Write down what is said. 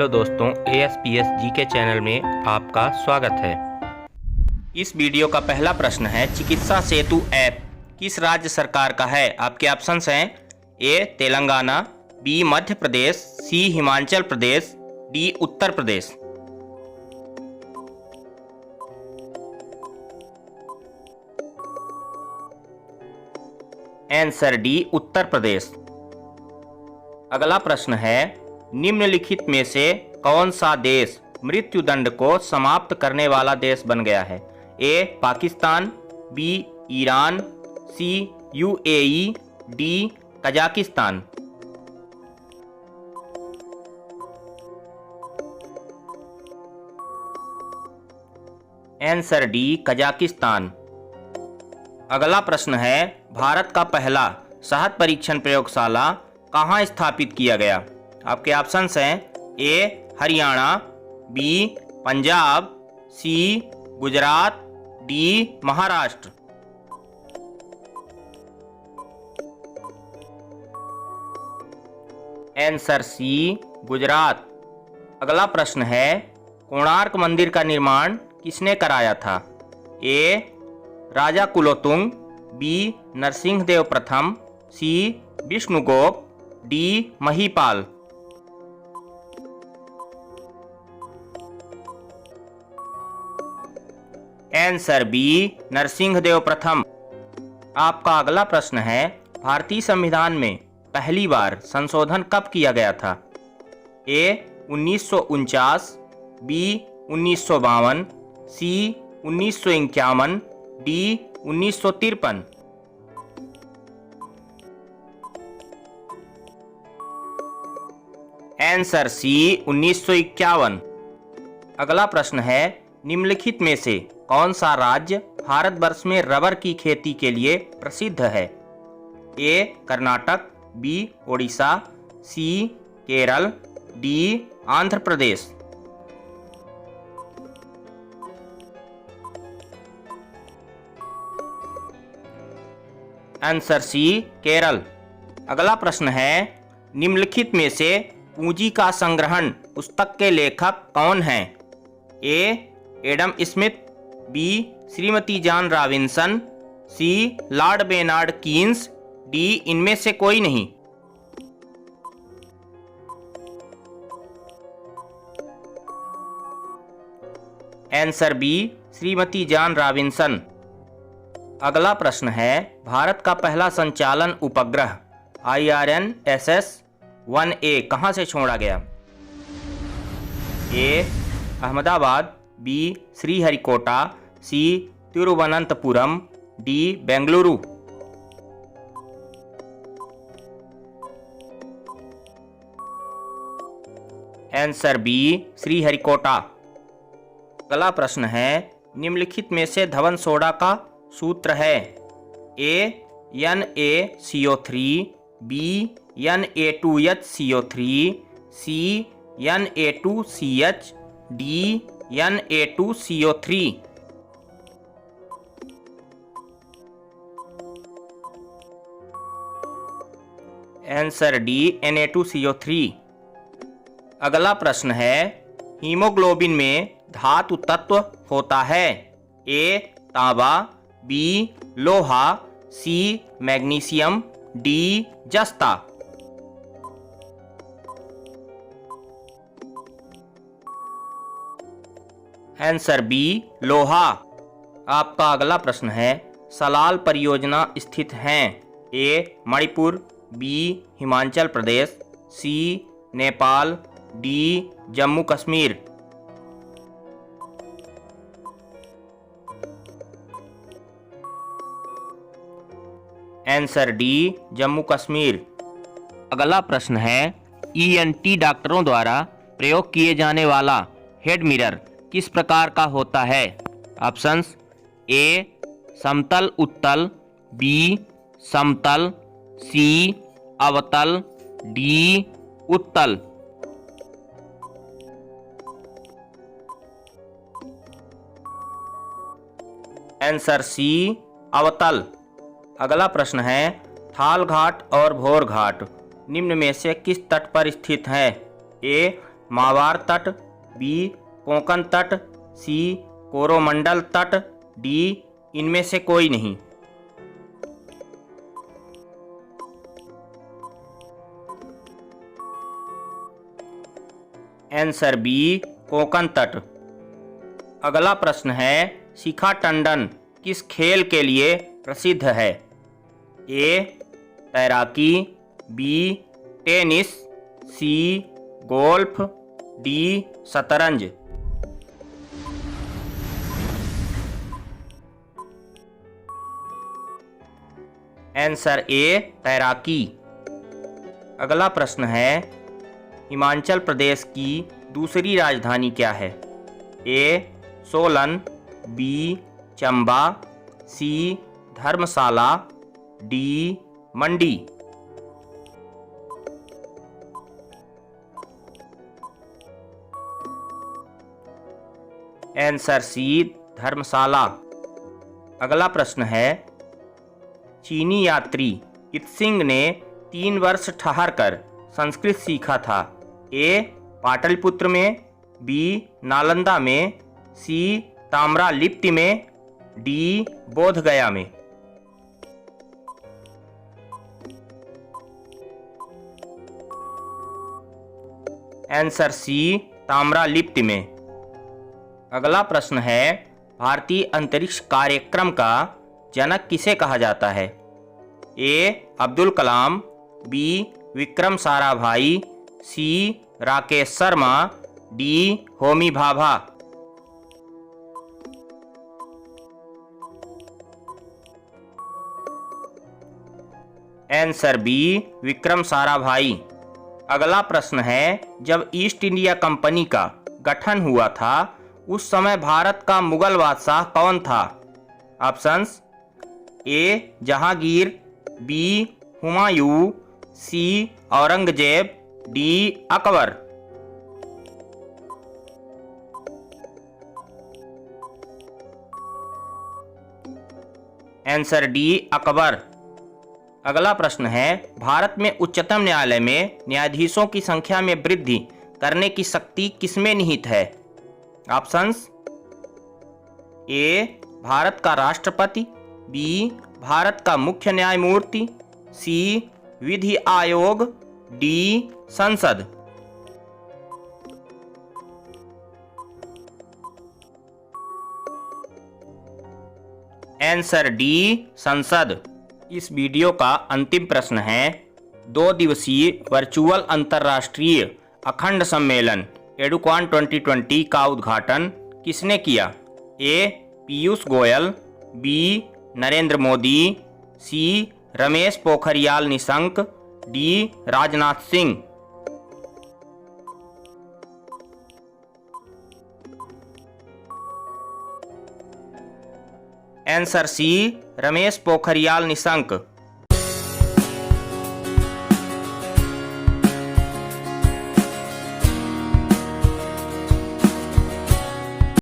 Hello दोस्तों, ASPS GK channel में आपका स्वागत है। इस वीडियो का पहला प्रश्न है, चिकित्सा सेतु ऐप किस राज्य सरकार का है? आपके ऑप्शंस हैं ए तेलंगाना, बी मध्य प्रदेश, सी Himachal Pradesh, D Uttar Pradesh. Answer D Uttar Pradesh. अगला प्रश्न है, निम्नलिखित में से कौन सा देश मृत्युदंड को समाप्त करने वाला देश बन गया है? ए पाकिस्तान, बी ईरान, सी UAE, D Kazakhstan. Answer D Kazakhstan. अगला प्रश्न है, भारत का पहला शहद परीक्षण प्रयोगशाला कहाँ स्थापित किया गया? आपके ऑप्शंस हैं A Haryana, B Punjab, C Gujarat, D Maharashtra. Answer C Gujarat. अगला प्रश्न है, कोणार्क मंदिर का निर्माण किसने कराया था? ए राजा कुलोतुंग, बी नरसिंहदेव प्रथम, C Vishnugupta, D Mahipal. Answer B Narasimhadeva प्रथम। आपका अगला प्रश्न है, भारतीय संविधान में पहली बार संशोधन कब किया गया था? A 1949, B 1952, C 1951, D 1953। Answer C 1951। अगला प्रश्न है, निम्नलिखित में से कौन सा राज्य भारतवर्ष में रबर की खेती के लिए प्रसिद्ध है? A Karnataka, B Odisha, C Kerala, D Andhra Pradesh. Answer C Kerala. अगला प्रश्न है, निम्नलिखित में से पूंजी का संग्रहण पुस्तक के लेखक कौन हैं? A Adam Smith, B Shrimati John Robinson, C Lord Bernard Keynes, D इनमें से कोई नहीं। Answer B Shrimati John Robinson. अगला प्रश्न है, भारत का पहला संचालन उपग्रह IRNSS 1A कहां से छोड़ा गया? A Ahmedabad, B Sriharikota, C Thiruvananthapuram, D Bengaluru. Answer B Sriharikota. अगला प्रश्न है, निम्नलिखित में से धवन सोडा का सूत्र है? ए NaCO3, बी Na2HCO3, सी Na2CH, D Na2CO3। Answer D Na2CO3। अगला प्रश्न है, हीमोग्लोबिन में धातु तत्व होता है? ए तांबा, बी लोहा, सी मैग्नीशियम, डी जस्ता। आंसर बी लोहा। आपका अगला प्रश्न है, सलाल परियोजना स्थित हैं? A Manipur, B Himachal Pradesh, C Nepal, D Jammu Kashmir. Answer D Jammu Kashmir. अगला प्रश्न है, ENT डॉक्टरों द्वारा प्रयोग किए जाने वाला हेड मिरर किस प्रकार का होता है? ऑप्शंस ए समतल उत्तल, बी समतल, सी अवतल, डी उत्तल। आंसर सी अवतल। अगला प्रश्न है, थाल घाट और भोर घाट निम्न में से किस तट पर स्थित है? ए मावार तट, बी कोंकण तट, सी कोरोमंडल तट, डी इनमें से कोई नहीं। आंसर बी कोंकण तट। अगला प्रश्न है, शिखा टंडन किस खेल के लिए प्रसिद्ध है? ए तैराकी, बी टेनिस, सी गोल्फ, डी शतरंज। आंसर ए तैराकी। अगला प्रश्न है, हिमाचल प्रदेश की दूसरी राजधानी क्या है? ए सोलन, बी चंबा, सी धर्मशाला, डी मंडी। आंसर सी धर्मशाला। अगला प्रश्न है, चीनी यात्री इत्सिंग ने 3 वर्ष ठहरकर संस्कृत सीखा था। ए पाटलिपुत्र में, बी नालंदा में, सी ताम्रलिप्ति में, डी बोधगया में। आंसर सी ताम्रलिप्ति में। अगला प्रश्न है, भारतीय अंतरिक्ष कार्यक्रम का जनक किसे कहा जाता है? A Abdul Kalam, B Vikram Sarabhai, C Rakesh Sharma, D Homi Bhabha. Answer B Vikram Sarabhai. अगला प्रश्न है, जब ईस्ट इंडिया कंपनी का गठन हुआ था उस समय भारत का मुगल बादशाह कौन था? Options, A Jahangir, B Humayun, C Aurangzeb, D Akbar. Answer D Akbar. अगला प्रश्न है, भारत में उच्चतम न्यायालय में न्यायाधीशों की संख्या में वृद्धि करने की शक्ति किसमें निहित है? ऑप्शंस, ए भारत का राष्ट्रपति, बी भारत का मुख्य न्यायमूर्ति, सी विधि आयोग, डी संसद। आंसर डी संसद। इस वीडियो का अंतिम प्रश्न है, 2 दिवसीय वर्चुअल अंतर्राष्ट्रीय अखंड सम्मेलन एडुकॉन 2020 का उद्घाटन किसने किया? A Piyush Goyal, B Narendra Modi, C Ramesh Pokhriyal Nishank, D Rajnath Singh. Answer C Ramesh Pokhriyal Nishank.